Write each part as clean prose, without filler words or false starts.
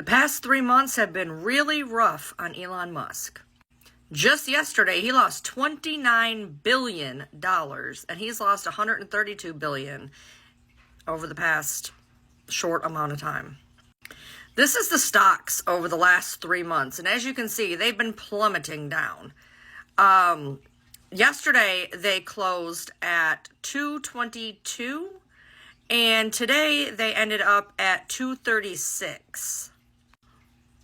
The past 3 months have been really rough on Elon Musk. Just yesterday, he lost $29 billion, and he's lost $132 billion over the past short amount of time. This is the stocks over the last 3 months, and as you can see, they've been plummeting down. Yesterday, they closed at 222, and today they ended up at 236.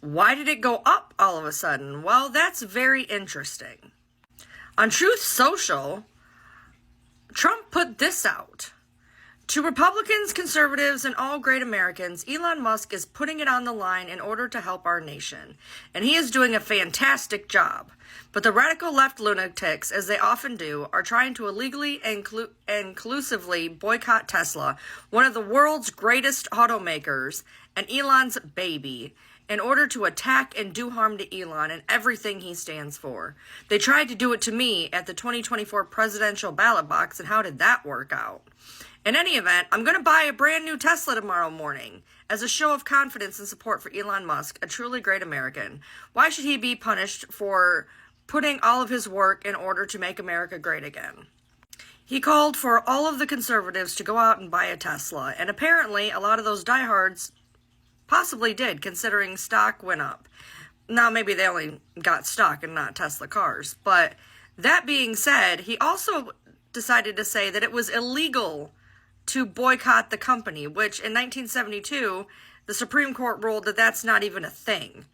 Why did it go up all of a sudden? Well, that's very interesting. On Truth Social, Trump put this out. To Republicans, conservatives, and all great Americans, Elon Musk is putting it on the line in order to help our nation. And he is doing a fantastic job. But the radical left lunatics, as they often do, are trying to illegally and inclusively boycott Tesla, one of the world's greatest automakers, and Elon's baby, in order to attack and do harm to Elon and everything he stands for. They tried to do it to me at the 2024 presidential ballot box, and how did that work out? In any event, I'm going to buy a brand new Tesla tomorrow morning as a show of confidence and support for Elon Musk, a truly great American. Why should he be punished for putting all of his work in order to make America great again? He called for all of the conservatives to go out and buy a Tesla, and apparently a lot of those diehards possibly did, considering stock went up. Now, maybe they only got stock and not Tesla cars, but that being said, he also decided to say that it was illegal to boycott the company, which in 1972, the Supreme Court ruled that that's not even a thing.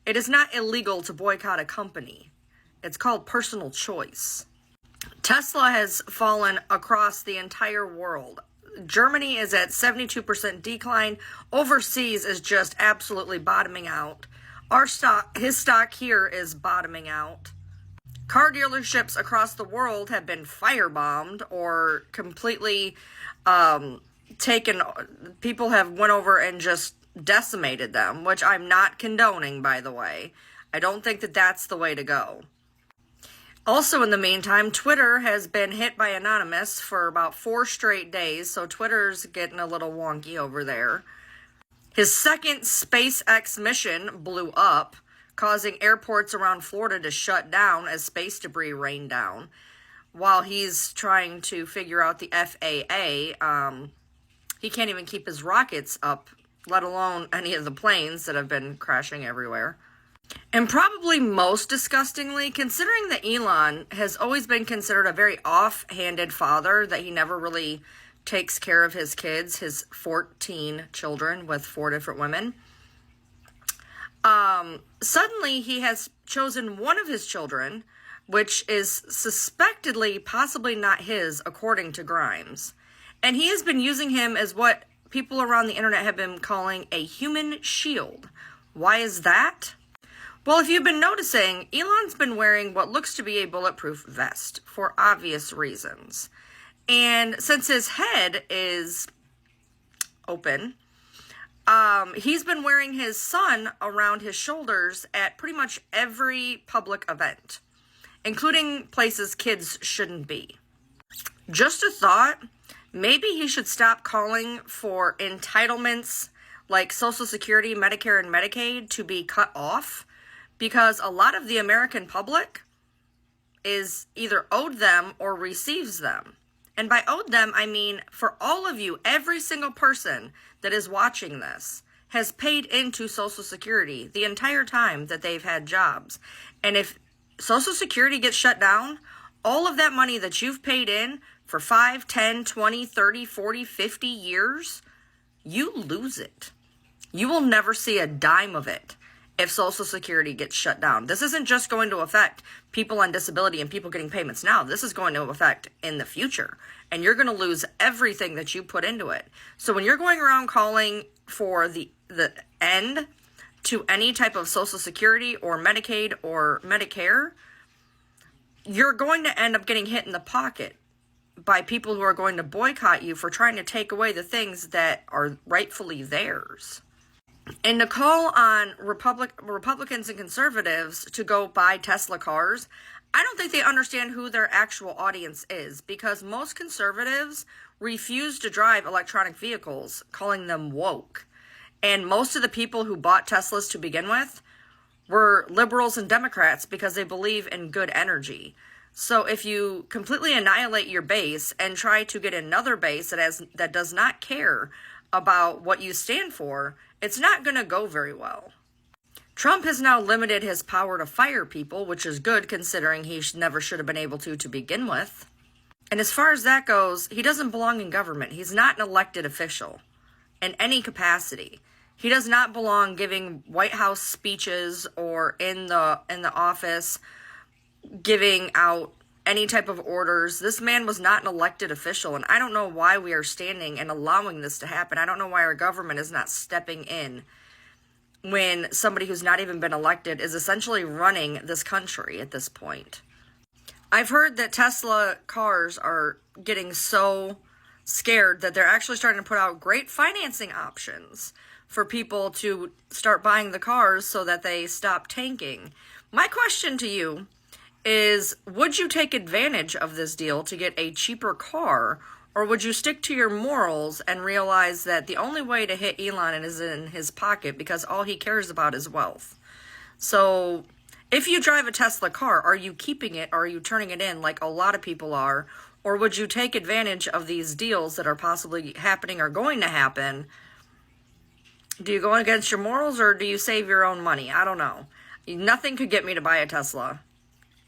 It is not illegal to boycott a company. It's called personal choice. Tesla has fallen across the entire world. Germany is at 72% decline. Overseas is just absolutely bottoming out. His stock here is bottoming out. Car dealerships across the world have been firebombed or completely people have went over and just decimated them, which I'm not condoning, by the way. I don't think that that's the way to go. Also, in the meantime, Twitter has been hit by Anonymous for about 4 straight days, so Twitter's getting a little wonky over there. His second SpaceX mission blew up, causing airports around Florida to shut down as space debris rained down. While he's trying to figure out the FAA, he can't even keep his rockets up, let alone any of the planes that have been crashing everywhere. And probably most disgustingly, considering that Elon has always been considered a very off-handed father, that he never really takes care of his kids, his 14 children with 4 different women. Suddenly he has chosen one of his children, which is suspectedly possibly not his, according to Grimes. And he has been using him as what people around the internet have been calling a human shield. Why is that? Well, if you've been noticing, Elon's been wearing what looks to be a bulletproof vest for obvious reasons. And since his head is open, he's been wearing his son around his shoulders at pretty much every public event, including places kids shouldn't be. Just a thought, maybe he should stop calling for entitlements like Social Security, Medicare, and Medicaid to be cut off, because a lot of the American public is either owed them or receives them. And by owed them, I mean for all of you, every single person that is watching this has paid into Social Security the entire time that they've had jobs. And if Social Security gets shut down, all of that money that you've paid in for 5, 10, 20, 30, 40, 50 years, you lose it. You will never see a dime of it if Social Security gets shut down. This isn't just going to affect people on disability and people getting payments now. This is going to affect in the future. And you're going to lose everything that you put into it. So when you're going around calling for the end to any type of Social Security or Medicaid or Medicare, you're going to end up getting hit in the pocket by people who are going to boycott you for trying to take away the things that are rightfully theirs. And to call on Republicans and conservatives to go buy Tesla cars, I don't think they understand who their actual audience is, because most conservatives refuse to drive electronic vehicles, calling them woke. And most of the people who bought Teslas to begin with were liberals and Democrats because they believe in good energy. So if you completely annihilate your base and try to get another base that does not care about what you stand for, it's not going to go very well. Trump has now limited his power to fire people, which is good considering he never should have been able to begin with. And as far as that goes, he doesn't belong in government. He's not an elected official in any capacity. He does not belong giving White House speeches or in the office giving out any type of orders. This man was not an elected official, and I don't know why we are standing and allowing this to happen. I don't know why our government is not stepping in when somebody who's not even been elected is essentially running this country at this point. I've heard that Tesla cars are getting so scared that they're actually starting to put out great financing options for people to start buying the cars so that they stop tanking. My question to you is, would you take advantage of this deal to get a cheaper car, or would you stick to your morals and realize that the only way to hit Elon is in his pocket because all he cares about is wealth? So if you drive a Tesla car, are you keeping it or are you turning it in like a lot of people are? Or would you take advantage of these deals that are possibly happening or going to happen? Do you go against your morals or do you save your own money? I don't know. Nothing could get me to buy a Tesla.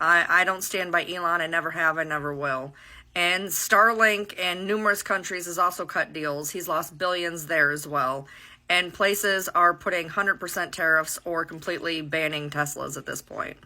I don't stand by Elon. I never have. I never will. And Starlink and numerous countries has also cut deals. He's lost billions there as well. And places are putting 100% tariffs or completely banning Teslas at this point.